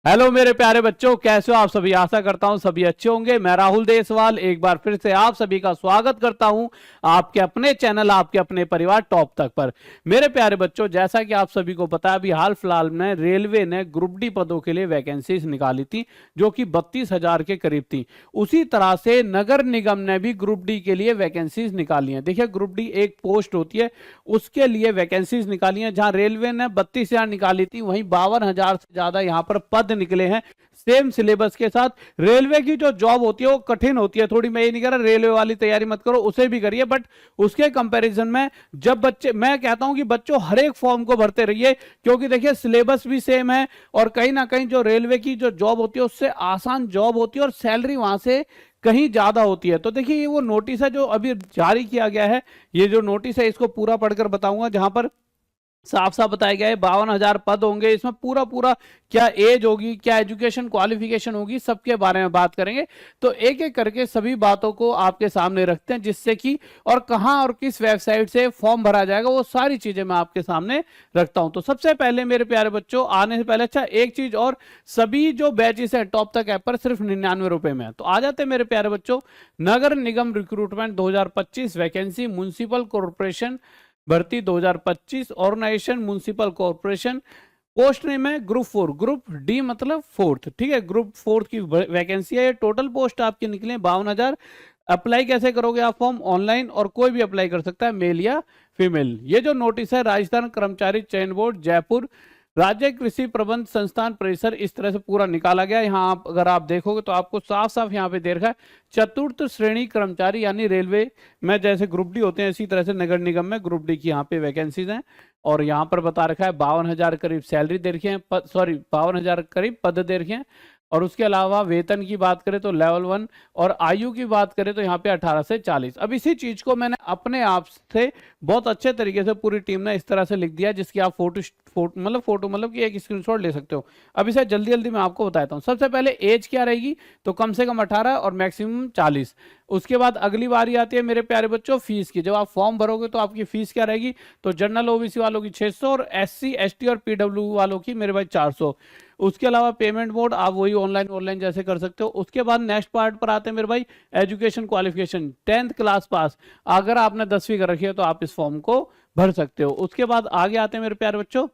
Hello मेरे प्यारे बच्चों, कैसे हो आप सभी। आशा करता हूं सभी अच्छे होंगे। मैं राहुल देसवाल एक बार फिर से आप सभी का स्वागत करता हूं आपके अपने चैनल, आपके अपने परिवार टॉप तक पर। मेरे प्यारे बच्चों, जैसा कि आप सभी को पता है, अभी हाल फिलहाल में रेलवे ने ग्रुप डी पदों के लिए वैकेंसीज निकाली थी जो कि 32,000 के करीब थी। उसी तरह से नगर निगम ने भी ग्रुप डी के लिए वैकेंसीज निकाली हैं। देखिए, ग्रुप डी एक पोस्ट होती है, उसके लिए वैकेंसीज निकाली हैं। जहां रेलवे ने 32,000 निकाली थी, वहीं 52,000 से ज्यादा यहां पर पद निकले हैं सेम सिलेबस के साथ। रेलवे की जो जॉब होती है वो कठिन होती है थोड़ी। मैं ये नहीं कह रहा रेलवे वाली तैयारी मत करो, उसे भी करिए, बट उसके कंपैरिजन में जब बच्चे, मैं कहता हूं कि बच्चों हर एक फॉर्म को भरते रहिए, क्योंकि देखिए सिलेबस भी सेम है और कहीं ना कहीं जो रेलवे की जो जॉब होती है उससे आसान जॉब होती है और सैलरी वहां से कहीं ज्यादा होती है। तो देखिए, ये वो नोटिस है जो अभी जारी किया गया है। ये जो नोटिस है इसको पूरा पढ़कर बताऊंगा, जहां पर साफ साफ बताया गया है 52,000 पद होंगे। इसमें पूरा पूरा क्या एज होगी, क्या एजुकेशन क्वालिफिकेशन होगी, सबके बारे में बात करेंगे। तो एक एक करके सभी बातों को आपके सामने रखते हैं, जिससे कि और कहां और किस वेबसाइट से फॉर्म भरा जाएगा वो सारी चीजें मैं आपके सामने रखता हूं। तो सबसे पहले मेरे प्यारे बच्चों, आने से पहले अच्छा एक चीज और, सभी जो बैचेस है टॉप तक ऐप पर सिर्फ 99 रुपए में है। तो आ जाते हैं मेरे प्यारे बच्चों, नगर निगम रिक्रूटमेंट 2025 वैकेंसी म्युनिसिपल कॉर्पोरेशन भर्ती 2025, organisation municipal corporation, post name है ग्रुप 4, ग्रुप डी मतलब फोर्थ, ठीक है। ग्रुप 4 की वैकेंसी है। टोटल पोस्ट आपकी निकले 52,000। अप्लाई कैसे करोगे आप फॉर्म? ऑनलाइन, और कोई भी अप्लाई कर सकता है, मेल या फीमेल। ये जो नोटिस है राजस्थान कर्मचारी चयन बोर्ड जयपुर, राज्य कृषि प्रबंध संस्थान परिसर, इस तरह से पूरा निकाला गया। यहाँ आप अगर आप देखोगे तो आपको साफ साफ यहाँ पे दे रखा है चतुर्थ श्रेणी कर्मचारी, यानी रेलवे में जैसे ग्रुप डी होते हैं इसी तरह से नगर निगम में ग्रुप डी की यहाँ पे वैकेंसीज हैं। और यहाँ पर बता रखा है 52,000 करीब सैलरी दे रखी है, 52,000 करीब पद दे रखे हैं। और उसके अलावा वेतन की बात करें तो लेवल 1, और आयु की बात करें तो यहाँ पे 18 से 40। अब इसी चीज को मैंने अपने आप से बहुत अच्छे तरीके से पूरी टीम ने इस तरह से लिख दिया, जिसकी आप फोटो मतलब कि एक स्क्रीनशॉट ले सकते हो। अब इसे जल्दी जल्दी मैं आपको बताता हूँ। सबसे पहले एज क्या रहेगी, तो कम से कम 18 और मैक्सिमम 40। उसके बाद अगली बारी आती है मेरे प्यारे बच्चों फीस की। जब आप फॉर्म भरोगे तो आपकी फीस क्या रहेगी, तो जनरल ओबीसी वालों की 600 और SC ST और PW वालों की मेरे भाई 400। उसके अलावा पेमेंट मोड आप वही ऑनलाइन जैसे कर सकते हो। उसके बाद नेक्स्ट पार्ट पर आते हैं मेरे भाई education qualification, 10th class pass. अगर आपने 10वीं कर रखी है तो आप इस फॉर्म को भर सकते हो। उसके बाद आगे आते हैं मेरे प्यारे बच्चों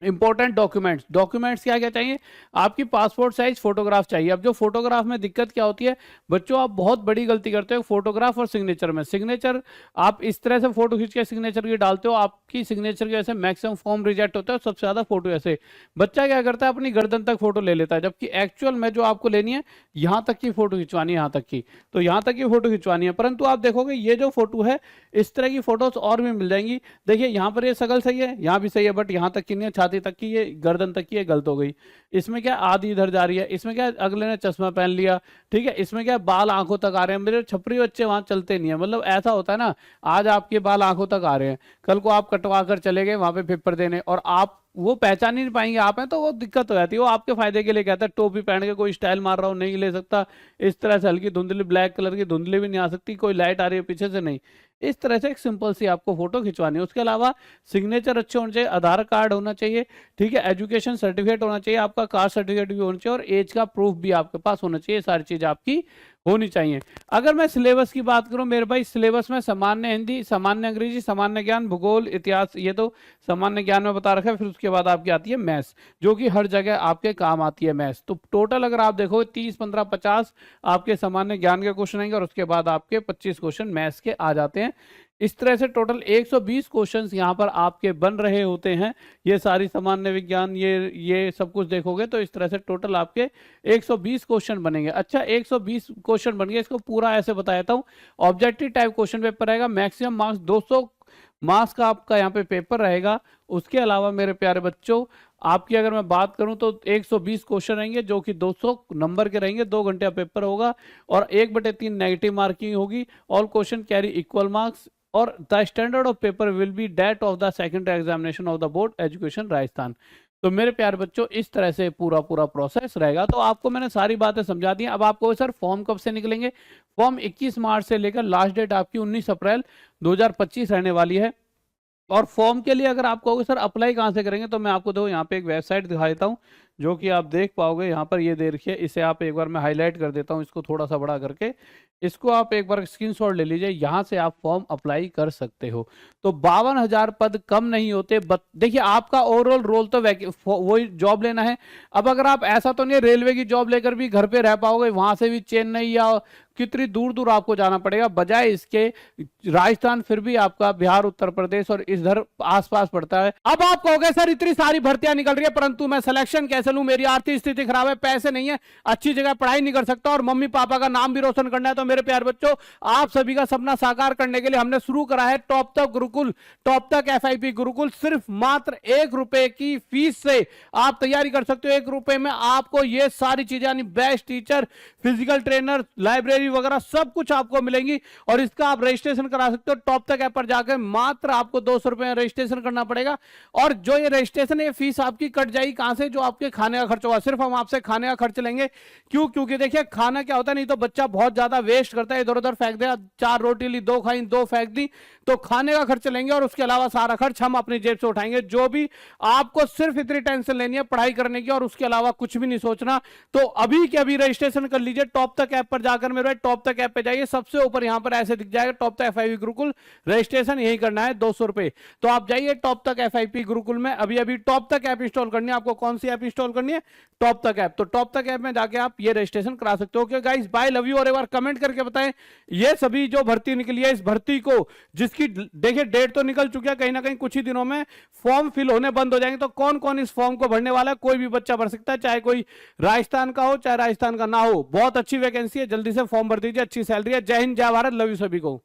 इंपॉर्टेंट डॉक्यूमेंट्स। डॉक्यूमेंट्स क्या क्या चाहिए, आपकी पासपोर्ट साइज फोटोग्राफ चाहिए। अब जो फोटोग्राफ में दिक्कत क्या होती है बच्चों, आप बहुत बड़ी गलती करते हो फोटोग्राफ और सिग्नेचर में। सिग्नेचर आप इस तरह से फोटो खींच के सिग्नेचर की डालते हो, आपकी सिग्नेचर की वजह से मैक्सिमम फॉर्म रिजेक्ट होता है। सबसे ज्यादा फोटो ऐसे बच्चा क्या करता है, अपनी गर्दन तक फोटो ले लेता है, जबकि एक्चुअल में जो आपको लेनी है यहाँ तक की फोटो खिंचवानी है, यहाँ तक की, तो यहाँ तक की फोटो खिंचवानी है। परंतु आप देखोगे ये जो फोटो है, इस तरह की फोटोज और भी मिल जाएंगी। देखिए यहाँ पर ये शकल सही है, यहाँ भी सही है, बट यहाँ तक की नहीं है, छाती तक की, ये गर्दन तक की ये गलत हो गई। इसमें क्या आधी इधर जा रही है, इसमें क्या अगले ने चश्मा पहन लिया, ठीक है। इसमें क्या बाल आंखों तक आ रहे हैं। मेरे छपरी बच्चे वहां चलते नहीं है, मतलब ऐसा होता है ना, आज आपके बाल आंखों तक आ रहे हैं, कल को आप कटवा कर चले गए वहां पे पेपर देने और आप वो पहचान ही नहीं पाएंगे आप हैं, तो वो दिक्कत हो जाती है। वो आपके फायदे के लिए कहता है टोपी पहन के कोई स्टाइल मार रहा हो नहीं ले सकता, इस तरह से हल्की धुंधली ब्लैक कलर की धुंधली भी नहीं आ सकती, कोई लाइट आ रही है पीछे से नहीं, इस तरह से एक सिंपल सी आपको फोटो खिंचवानी है। उसके अलावा सिग्नेचर अच्छे होने चाहिए, आधार कार्ड होना चाहिए, ठीक है, एजुकेशन सर्टिफिकेट होना चाहिए, आपका कास्ट सर्टिफिकेट भी होना चाहिए और एज का प्रूफ भी आपके पास होना चाहिए। सारी चीज आपकी होनी चाहिए। अगर मैं सिलेबस की बात करूं मेरे भाई, सिलेबस में सामान्य हिंदी, सामान्य अंग्रेजी, सामान्य ज्ञान, भूगोल, इतिहास, ये तो सामान्य ज्ञान में बता रखा है। फिर उसके बाद आपकी आती है मैथ्स, जो कि हर जगह आपके काम आती है मैथ्स। तो टोटल अगर आप देखो 30, 15, 50 आपके सामान्य ज्ञान के क्वेश्चन आएंगे और उसके बाद आपके 25 क्वेश्चन मैथ्स के आ जाते हैं। इस तरह से टोटल 120 क्वेश्चंस यहाँ पर आपके बन रहे होते हैं। ये सारी सामान्य विज्ञान, ये सब कुछ देखोगे तो इस तरह से टोटल आपके 120 क्वेश्चन बनेंगे। अच्छा, 120 क्वेश्चन बन गए, इसको पूरा ऐसे बता देता हूँ। ऑब्जेक्टिव टाइप क्वेश्चन पेपर रहेगा, मैक्सिमम मार्क्स 200 मार्क्स का आपका यहाँ पे पेपर रहेगा। उसके अलावा मेरे प्यारे बच्चों, आपकी अगर मैं बात करूं तो 120 क्वेश्चन रहेंगे जो कि 200 नंबर के रहेंगे, 2 घंटे का पेपर होगा और 1/3 नेगेटिव मार्किंग होगी। All question carry equal marks और the standard of paper will be that of the secondary examination of the board education Rajasthan. तो मेरे प्यारे बच्चों, इस तरह से पूरा पूरा प्रोसेस रहेगा। तो आपको मैंने सारी बातें समझा दी। अब आपको सर फॉर्म कब से निकलेंगे, फॉर्म 21 मार्च से लेकर लास्ट डेट आपकी 19 अप्रैल 2025 रहने वाली है। और फॉर्म के लिए अगर आप कहोगे सर अप्लाई कहाँ से करेंगे, तो मैं आपको दो यहाँ पे एक वेबसाइट दिखा देता हूँ जो कि आप देख पाओगे यहाँ पर, ये देखिए, इसे आप एक बार मैं हाईलाइट कर देता हूँ इसको थोड़ा सा बड़ा करके। इसको आप एक बार स्क्रीनशॉट ले लीजिए, यहाँ से आप फॉर्म अप्लाई कर सकते हो। तो 52,000 पद कम नहीं होते। देखिए आपका ओवरऑल रोल तो वही जॉब लेना है। अब अगर आप, ऐसा तो नहीं रेलवे की जॉब लेकर भी घर पे रह पाओगे, वहां से भी चेन्नई या कितनी दूर दूर आपको जाना पड़ेगा, बजाय इसके राजस्थान फिर भी आपका बिहार, उत्तर प्रदेश और इधर आसपास पड़ता है। अब आप कहोगे सर इतनी सारी भर्तियां निकल रही है, परंतु मैं सिलेक्शन कैसे लूं, मेरी आर्थिक स्थिति खराब है, पैसे नहीं है, अच्छी जगह पढ़ाई नहीं कर सकता और मम्मी पापा का नाम भी रोशन करना है। तो मेरे प्यारे बच्चों, आप सभी का सपना साकार करने के लिए हमने शुरू करा है टॉप तक गुरुकुल, टॉप तक FIP गुरुकुल। सिर्फ मात्र ₹1 की फीस से आप तैयारी कर सकते हो। ₹1 में आपको ये सारी चीजें, यानी best teacher, physical trainer, library वगैरह सब कुछ आपको मिलेंगी। और इसका आप रजिस्ट्रेशन करा सकते हो टॉप तक ऐप पर जाकर। मात्र आपको ₹200 रजिस्ट्रेशन करना पड़ेगा। और जो ये रजिस्ट्रेशन, ये फीस आपकी कट जाएगी कहां से, जो आपके खाने का खर्च होगा। सिर्फ हम आपसे खाने का खर्च लेंगे। क्यों? क्योंकि देखिए खाना क्या होता है, नहीं तो बच्चा बहुत ज्यादा वेस्ट करता है, इधर उधर फेंक दिया, 4 रोटी ली, 2 खाई, 2 फेंक दी। तो खाने का खर्च लेंगे और उसके अलावा सारा खर्च हम अपनी जेब से उठाएंगे। जो भी आपको सिर्फ इतनी टेंशन लेनी है पढ़ाई करने की और उसके अलावा कुछ भी नहीं सोचना। तो अभी के अभी रजिस्ट्रेशन कर लीजिए टॉप तक ऐप पर जाकर। मेरे टॉप तक ऐप पे जाइए, सबसे ऊपर यहां पर ऐसे दिख जाएगा टॉप तक FIP गुरुकुल, रजिस्ट्रेशन यही करना है, ₹200। तो आप जाइए टॉप तक FIP गुरुकुल में, अभी अभी टॉप तक ऐप इंस्टॉल करनी है। आपको कौन सी ऐप इंस्टॉल करनी है? टॉप तक ऐप। तो टॉप तक ऐप में जाके आप ये रजिस्ट्रेशन करा सकते हो। Okay guys, bye, love you. और एक बार कमेंट करके बताएं ये सभी जो भर्ती निकली है, इस भर्ती को, जिसकी देखिए डेट तो निकल चुकी है, कहीं ना कहीं कुछ ही दिनों में फॉर्म फिल होने बंद हो जाएंगे। तो कौन कौन इस फॉर्म को भरने वाला है? कोई भी बच्चा भर सकता है, चाहे कोई राजस्थान का हो चाहे राजस्थान का ना हो। बहुत अच्छी वैकेंसी है, जल्दी से फॉर्म भर दीजिए, अच्छी सैलरी है। जय हिंद, जय भारत, लव यू सभी को।